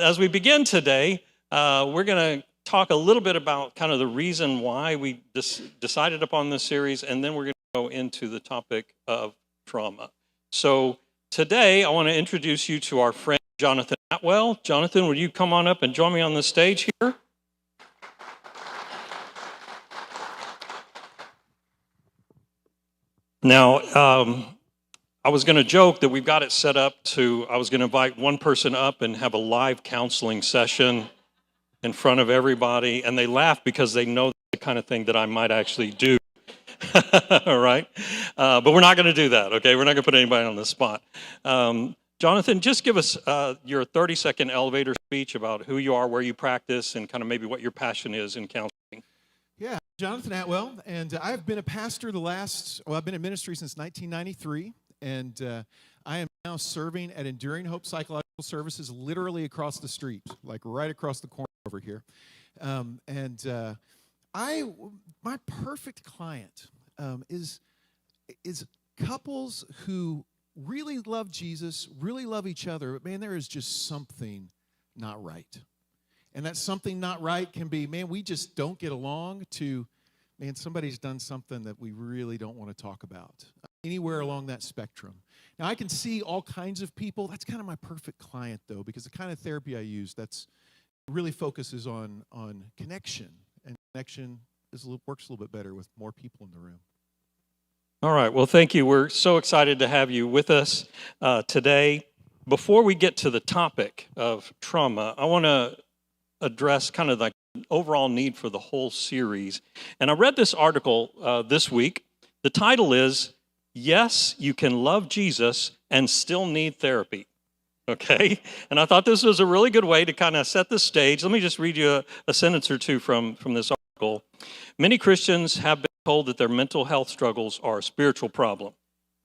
As we begin today, we're going to talk a little bit about kind of the reason why we decided upon this series, and then we're going to go into the topic of trauma. So today, I want to introduce you to our friend, Jonathan Atwell. Jonathan, would you come on up and join me on the stage here? Now, I was going to joke that we've got it set up I was going to invite one person up and have a live counseling session in front of everybody, and they laugh because they know the kind of thing that I might actually do. All right? But we're not going to do that, okay? We're not going to put anybody on the spot. Jonathan, just give us your 30-second elevator speech about who you are, where you practice, and kind of maybe what your passion is in counseling. Yeah, Jonathan Atwell, and I've been a pastor I've been in ministry since 1993, and I am now serving at Enduring Hope Psychological Services literally across the street, like right across the corner over here. My perfect client is couples who really love Jesus, really love each other, but man, there is just something not right. And that something not right can be, man, we just don't get along, to, man, somebody's done something that we really don't want to talk about. Anywhere along that spectrum. Now, I can see all kinds of people. That's kind of my perfect client, though, because the kind of therapy I use, that's really focuses on connection. And connection works a little bit better with more people in the room. All right. Well, thank you. We're so excited to have you with us today. Before we get to the topic of trauma, I want to address kind of like the overall need for the whole series. And I read this article this week. The title is, "Yes, You Can Love Jesus and Still Need Therapy." Okay? And I thought this was a really good way to kind of set the stage. Let me just read you a sentence or two from this article. "Many Christians have been told that their mental health struggles are a spiritual problem.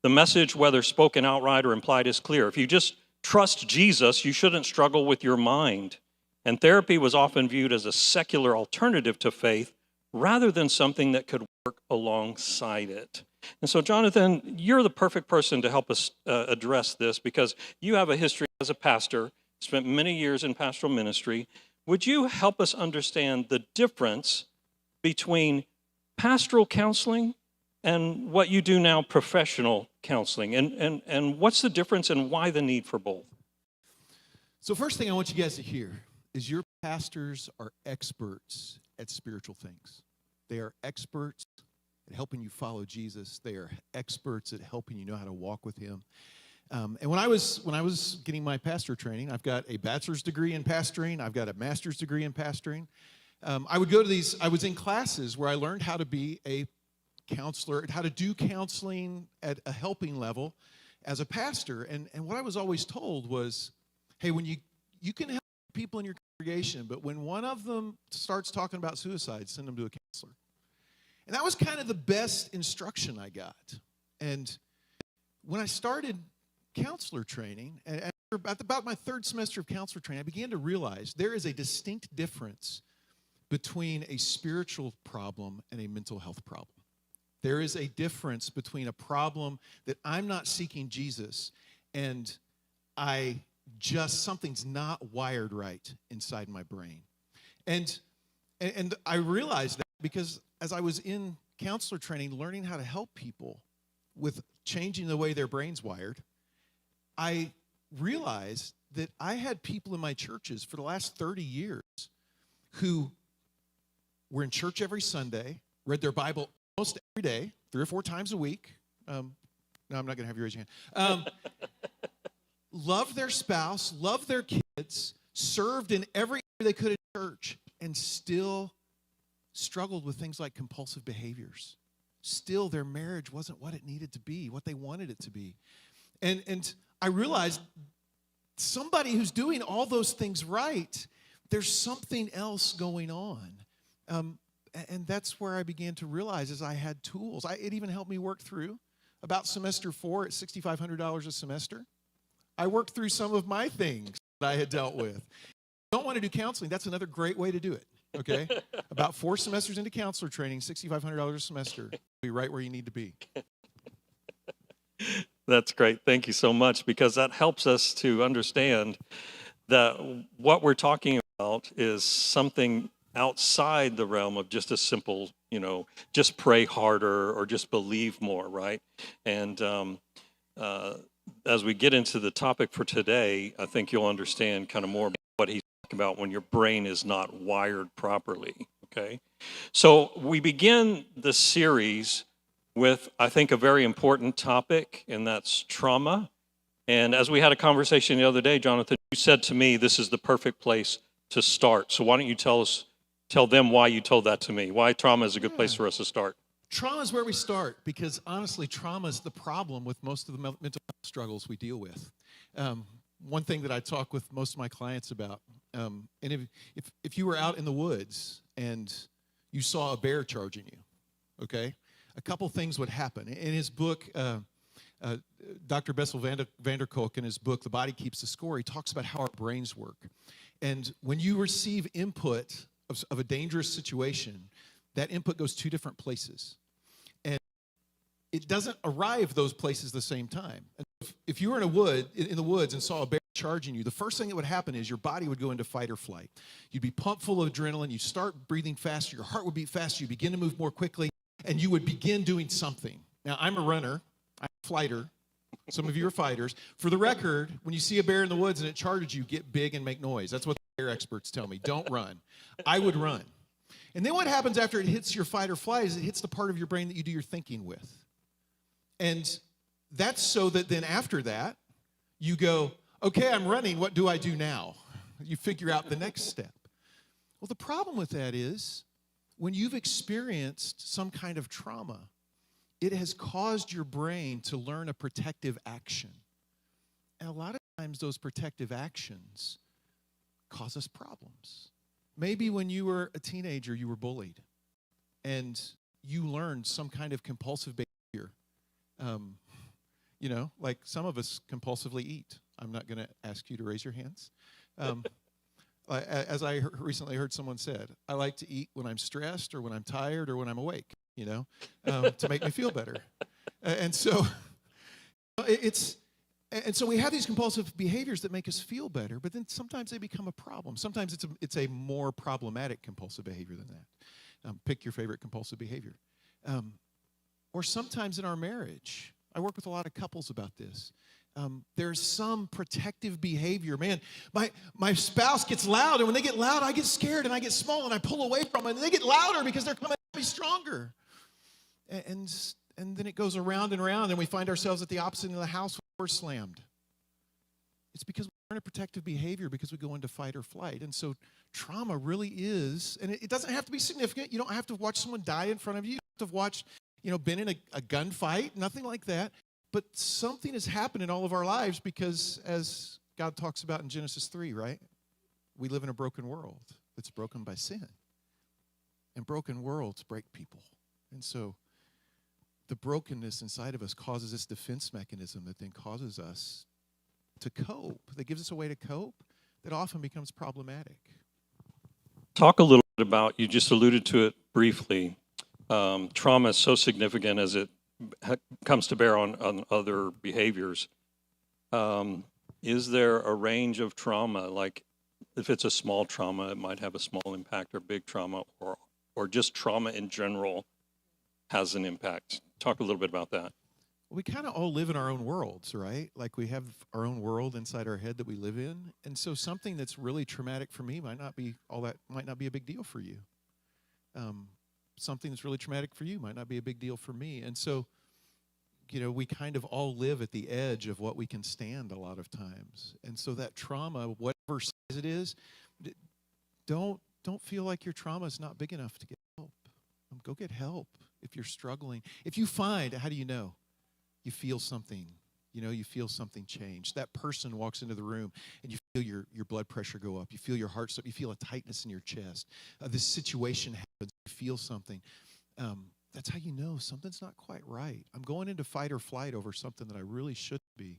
The message, whether spoken outright or implied, is clear. If you just trust Jesus, you shouldn't struggle with your mind. And therapy was often viewed as a secular alternative to faith rather than something that could work alongside it." And so, Jonathan, you're the perfect person to help us address this because you have a history as a pastor, spent many years in pastoral ministry. Would you help us understand the difference between pastoral counseling and what you do now, professional counseling? And what's the difference and why the need for both? So first thing I want you guys to hear is your pastors are experts at spiritual things. They are experts at helping you follow Jesus. They are experts at helping you know how to walk with him. And when I was getting my pastor training, I've got a bachelor's degree in pastoring. I've got a master's degree in pastoring. I was in classes where I learned how to be a counselor, how to do counseling at a helping level as a pastor. And what I was always told was, hey, when you can help people in your congregation, but when one of them starts talking about suicide, send them to a counselor. And that was kind of the best instruction I got. And when I started counselor training, and at about my third semester of counselor training, I began to realize there is a distinct difference between a spiritual problem and a mental health problem. There is a difference between a problem that I'm not seeking Jesus and something's not wired right inside my brain. And I realized that because as I was in counselor training, learning how to help people with changing the way their brain's wired, I realized that I had people in my churches for the last 30 years who were in church every Sunday, read their Bible almost every day, 3 or 4 times a week. No, I'm not going to have you raise your hand. Loved their spouse, loved their kids, served in every area they could at church, and still struggled with things like compulsive behaviors. Still, their marriage wasn't what it needed to be, what they wanted it to be. And I realized somebody who's doing all those things right, there's something else going on. And that's where I began to realize as I had tools. It even helped me work through about semester 4 at $6,500 a semester. I worked through some of my things that I had dealt with. If you don't want to do counseling, that's another great way to do it, okay? About 4 semesters into counselor training, $6,500 a semester. You'll be right where you need to be. That's great. Thank you so much, because that helps us to understand that what we're talking about is something outside the realm of just a simple, just pray harder or just believe more, right? And as we get into the topic for today, I think you'll understand kind of more about what he's talking about when your brain is not wired properly, okay? So we begin the series with, I think, a very important topic, and that's trauma. And as we had a conversation the other day, Jonathan, you said to me, this is the perfect place to start. So why don't you tell them why you told that to me, why trauma is a good place for us to start. Trauma is where we start because, honestly, trauma is the problem with most of the mental health struggles we deal with. One thing that I talk with most of my clients about, and if you were out in the woods and you saw a bear charging you, okay, a couple things would happen. In his book, Dr. Bessel van der Kolk, in his book, The Body Keeps the Score, he talks about how our brains work. And when you receive input of a dangerous situation, that input goes two different places. And it doesn't arrive those places the same time. And if you were in the woods and saw a bear charging you, the first thing that would happen is your body would go into fight or flight. You'd be pumped full of adrenaline, you'd start breathing faster, your heart would beat faster, you begin to move more quickly, and you would begin doing something. Now, I'm a runner, I'm a fighter. Some of you are fighters. For the record, when you see a bear in the woods and it charges you, get big and make noise. That's what the bear experts tell me. Don't run. I would run. And then what happens after it hits your fight or flight is it hits the part of your brain that you do your thinking with. And that's so that then after that, you go, okay, I'm running, what do I do now? You figure out the next step. Well, the problem with that is when you've experienced some kind of trauma, it has caused your brain to learn a protective action. And a lot of times those protective actions cause us problems. Maybe when you were a teenager, you were bullied, and you learned some kind of compulsive behavior. Like some of us compulsively eat. I'm not going to ask you to raise your hands. As I recently heard someone said, I like to eat when I'm stressed or when I'm tired or when I'm awake, to make me feel better. And so we have these compulsive behaviors that make us feel better, but then sometimes they become a problem. Sometimes it's a more problematic compulsive behavior than that. Pick your favorite compulsive behavior. Or sometimes in our marriage, I work with a lot of couples about this. There's some protective behavior. Man, my spouse gets loud, and when they get loud, I get scared, and I get small, and I pull away from them, and they get louder because they're coming at me stronger. And then it goes around and around, and we find ourselves at the opposite end of the house when we're slammed. It's because we learn a protective behavior because we go into fight or flight. And so trauma really is, and it doesn't have to be significant. You don't have to watch someone die in front of you. You don't have to watch, been in a gunfight, nothing like that. But something has happened in all of our lives because, as God talks about in Genesis 3, right? We live in a broken world that's broken by sin. And broken worlds break people. And so the brokenness inside of us causes this defense mechanism that then causes us to cope, that gives us a way to cope that often becomes problematic. Talk a little bit about, you just alluded to it briefly, trauma is so significant as it comes to bear on other behaviors. Is there a range of trauma? Like if it's a small trauma, it might have a small impact, or big trauma, or just trauma in general has an impact. Talk a little bit about that. We kind of all live in our own worlds, right? Like we have our own world inside our head that we live in. And so something that's really traumatic for me might not be a big deal for you. Something that's really traumatic for you might not be a big deal for me. And so, we kind of all live at the edge of what we can stand a lot of times. And so that trauma, whatever size it is, don't feel like your trauma is not big enough to get help. Go get help if you're struggling. If you find, how do you know? You feel something. You feel something change. That person walks into the room and you feel your blood pressure go up. You feel your heart stop. You feel a tightness in your chest. This situation happens. You feel something. That's how you know something's not quite right. I'm going into fight or flight over something that I really shouldn't be.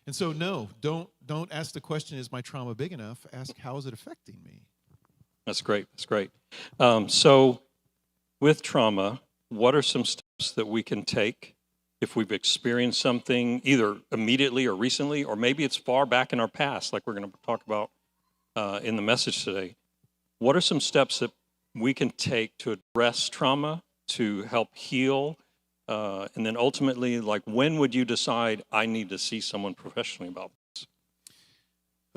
And so, no, don't ask the question, is my trauma big enough? Ask, how is it affecting me? That's great. That's great. So with trauma, what are some steps that we can take if we've experienced something either immediately or recently, or maybe it's far back in our past, like we're going to talk about in the message today. What are some steps that we can take to address trauma, to help heal, and then ultimately, like, when would you decide I need to see someone professionally about this?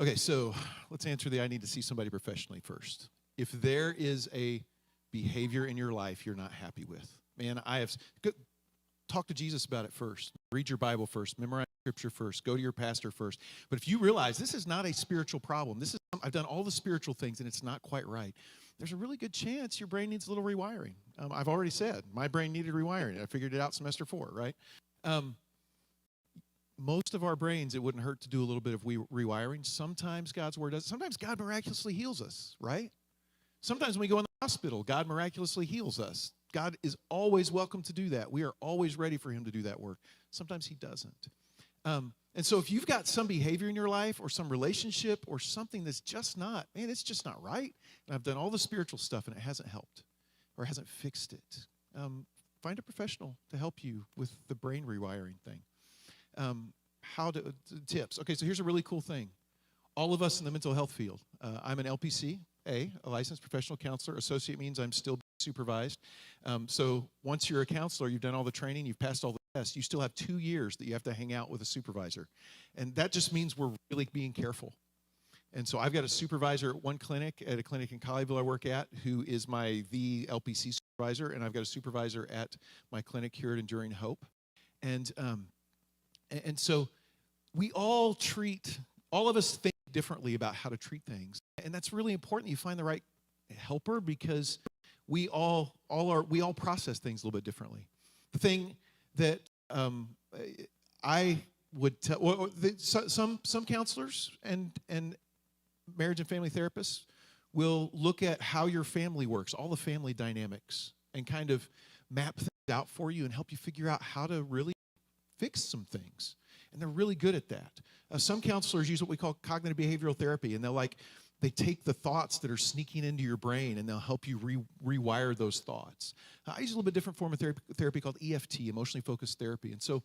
Okay, so let's answer the I need to see somebody professionally first. If there is a behavior in your life you're not happy with, man, talk to Jesus about it first. Read your Bible first. Memorize Scripture first. Go to your pastor first. But if you realize this is not a spiritual problem, I've done all the spiritual things and it's not quite right, there's a really good chance your brain needs a little rewiring. I've already said my brain needed rewiring. I figured it out semester 4, right? Most of our brains, it wouldn't hurt to do a little bit of rewiring. Sometimes God's word does. Sometimes God miraculously heals us, right? Sometimes when we go in the hospital, God miraculously heals us. God is always welcome to do that. We are always ready for him to do that work. Sometimes he doesn't. And so if you've got some behavior in your life or some relationship or something that's just not, man, it's just not right, and I've done all the spiritual stuff and it hasn't helped or hasn't fixed it, find a professional to help you with the brain rewiring thing. Tips. Okay, so here's a really cool thing. All of us in the mental health field, I'm an LPC, a licensed professional counselor. Associate means I'm still supervised. So once you're a counselor, you've done all the training, you've passed all the tests, you still have 2 years that you have to hang out with a supervisor. And that just means we're really being careful. And so I've got a supervisor at one clinic, at a clinic in Colleyville I work at, who is the LPC supervisor, and I've got a supervisor at my clinic here at Enduring Hope. And so we all of us think differently about how to treat things. And that's really important. You find the right helper because we all process things a little bit differently. The thing that I would tell, some counselors and marriage and family therapists will look at how your family works, all the family dynamics, and kind of map things out for you and help you figure out how to really fix some things. And they're really good at that. Some counselors use what we call cognitive behavioral therapy, and they take the thoughts that are sneaking into your brain and they'll help you rewire those thoughts. I use a little bit different form of therapy called EFT, emotionally focused therapy. And so what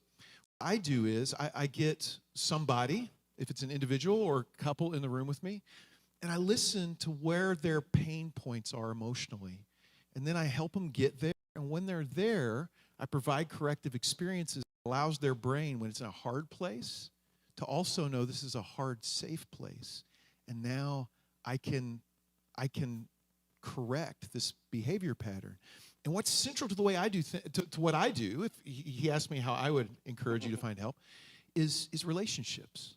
I do is I get somebody, if it's an individual or a couple in the room with me, and I listen to where their pain points are emotionally. And then I help them get there. And when they're there, I provide corrective experiences that allows their brain, when it's in a hard place, to also know this is a hard, safe place. And now I can correct this behavior pattern. And what's central to the way I do to what I do, if he asked me how I would encourage you to find help, is relationships.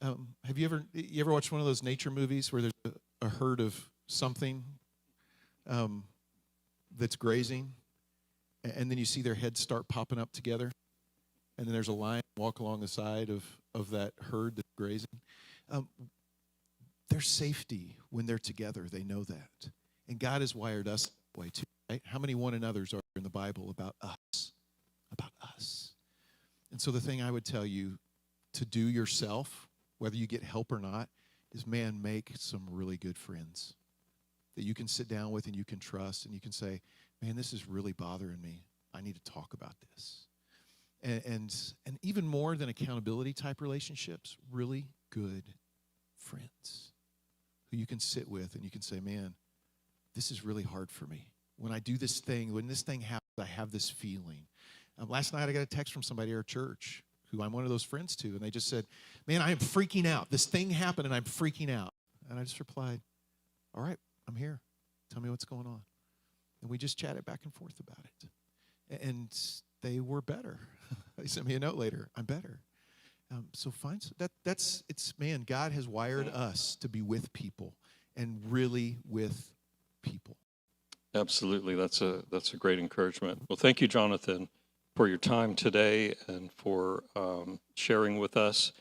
Have you ever watched one of those nature movies where there's a herd of something that's grazing, and then you see their heads start popping up together, and then there's a lion walk along the side of that herd that's grazing? There's safety when they're together. They know that. And God has wired us that way too, right? How many one another's are in the Bible about us? About us. And so the thing I would tell you to do yourself, whether you get help or not, is, man, make some really good friends that you can sit down with and you can trust, and you can say, man, this is really bothering me. I need to talk about this. And even more than accountability type relationships, really good friends who you can sit with and you can say, man, this is really hard for me. When I do this thing, when this thing happens, I have this feeling. Last night I got a text from somebody at our church who I'm one of those friends to, and they just said, man, I am freaking out. This thing happened and I'm freaking out. And I just replied, all right, I'm here. Tell me what's going on. And we just chatted back and forth about it. And they were better. They sent me a note later. I'm better. So man, God has wired us to be with people and really with people. Absolutely. That's a great encouragement. Well, thank you, Jonathan, for your time today and for sharing with us.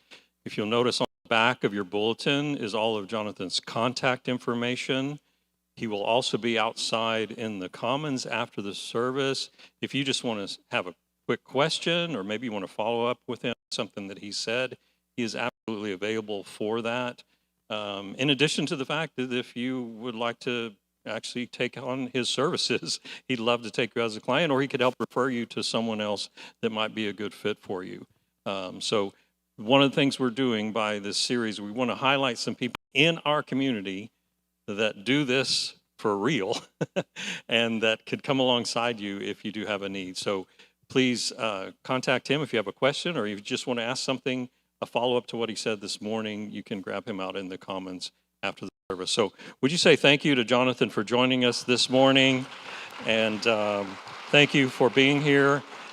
If you'll notice, on the back of your bulletin is all of Jonathan's contact information. He will also be outside in the Commons after the service. If you just want to have a quick question, or maybe you want to follow up with him, something that he said, he is absolutely available for that. In addition to the fact that if you would like to actually take on his services, he'd love to take you as a client, or he could help refer you to someone else that might be a good fit for you. So one of the things we're doing by this series, we want to highlight some people in our community that do this for real and that could come alongside you if you do have a need. So please contact him if you have a question or you just want to ask something, a follow-up to what he said this morning. You can grab him out in the Commons after the service. So would you say thank you to Jonathan for joining us this morning? And thank you for being here.